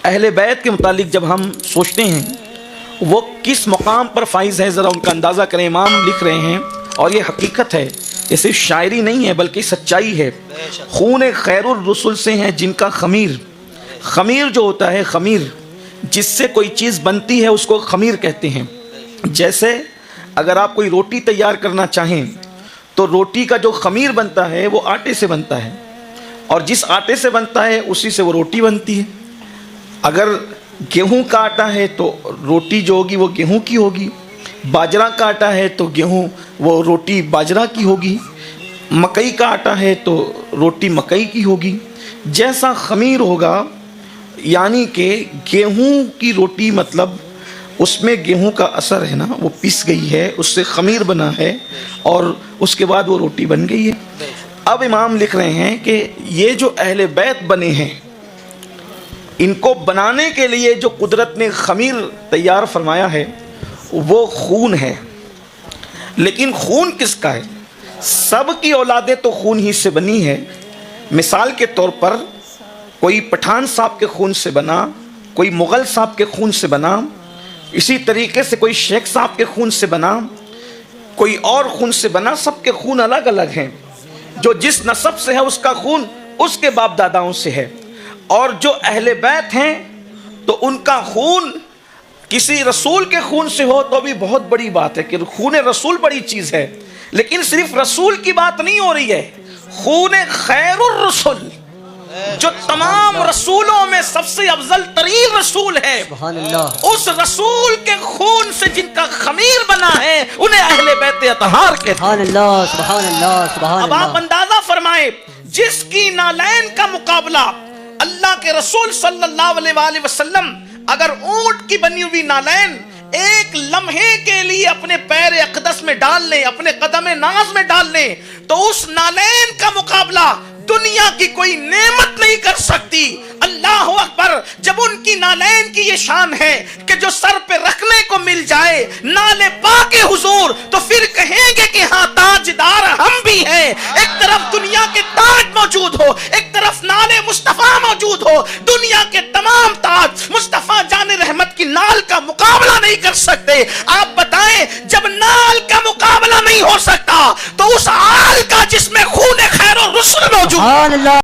اہل بیت کے متعلق جب ہم سوچتے ہیں وہ کس مقام پر فائز ہے، ذرا ان کا اندازہ کریں۔ امام لکھ رہے ہیں اور یہ حقیقت ہے، یہ صرف شاعری نہیں ہے بلکہ سچائی ہے۔ خون خیر الرسل سے ہیں جن کا خمیر، خمیر جو ہوتا ہے، خمیر جس سے کوئی چیز بنتی ہے اس کو خمیر کہتے ہیں۔ جیسے اگر آپ کوئی روٹی تیار کرنا چاہیں تو روٹی کا جو خمیر بنتا ہے وہ آٹے سے بنتا ہے، اور جس آٹے سے بنتا ہے اسی سے وہ روٹی بنتی ہے۔ اگر گیہوں کا آٹا ہے تو روٹی جو ہوگی وہ گیہوں کی ہوگی، باجرہ کا آٹا ہے تو گیہوں وہ روٹی باجرہ کی ہوگی، مکئی کا آٹا ہے تو روٹی مکئی کی ہوگی۔ جیسا خمیر ہوگا یعنی کہ گیہوں کی روٹی، مطلب اس میں گیہوں کا اثر ہے نا، وہ پس گئی ہے، اس سے خمیر بنا ہے اور اس کے بعد وہ روٹی بن گئی ہے۔ اب امام لکھ رہے ہیں کہ یہ جو اہل بیت بنے ہیں ان کو بنانے کے لیے جو قدرت نے خمیر تیار فرمایا ہے وہ خون ہے۔ لیکن خون کس کا ہے؟ سب کی اولادیں تو خون ہی سے بنی ہے۔ مثال کے طور پر کوئی پٹھان صاحب کے خون سے بنا، کوئی مغل صاحب کے خون سے بنا، اسی طریقے سے کوئی شیخ صاحب کے خون سے بنا، کوئی اور خون سے بنا، سب کے خون الگ الگ ہیں۔ جو جس نسب سے ہے اس کا خون اس کے باپ داداؤں سے ہے، اور جو اہل بیت ہیں تو ان کا خون کسی رسول کے خون سے ہو تو بھی بہت بڑی بات ہے کہ خون رسول بڑی چیز ہے۔ لیکن صرف رسول کی بات نہیں ہو رہی ہے، خون خیر الرسل جو تمام رسولوں میں سب سے افضل ترین رسول ہے، سبحان اللہ، اس رسول کے خون سے جن کا خمیر بنا ہے انہیں اہل بیت اطہار کہتے ہیں۔ سبحان اللہ، سبحان اللہ، سبحان اب آپ اللہ۔ اندازہ فرمائیں، جس کی نالین کا مقابلہ اللہ کے رسول صلی اللہ علیہ وآلہ وسلم اگر اونٹ کی بنی ہوئی نالین ایک لمحے کے لیے اپنے پیر اقدس میں ڈال لیں، اپنے قدم ناز میں ڈال لیں، تو اس نالین کا مقابلہ دنیا کی کوئی نعمت نہیں کر سکتی۔ اللہ اکبر! جب ان کی نالین کی یہ شان ہے کہ جو سر پہ رکھنے کو مل جائے نالے پاک حضور تو پھر کہیں گے کہ ہاں تاجدار ہم بھی ہیں۔ ایک طرف دنیا کے تاج موجود ہو، ایک طرف نالے مصطفیٰ موجود ہو، دنیا کے تمام تاج مصطفیٰ جان رحمت کی نال کا مقابلہ نہیں کر سکتے۔ آپ بتائیں جب نال کا مقابلہ نہیں ہو سکتا تو اس آل کا جس میں خون خیر و رسل موجود سبحان اللہ۔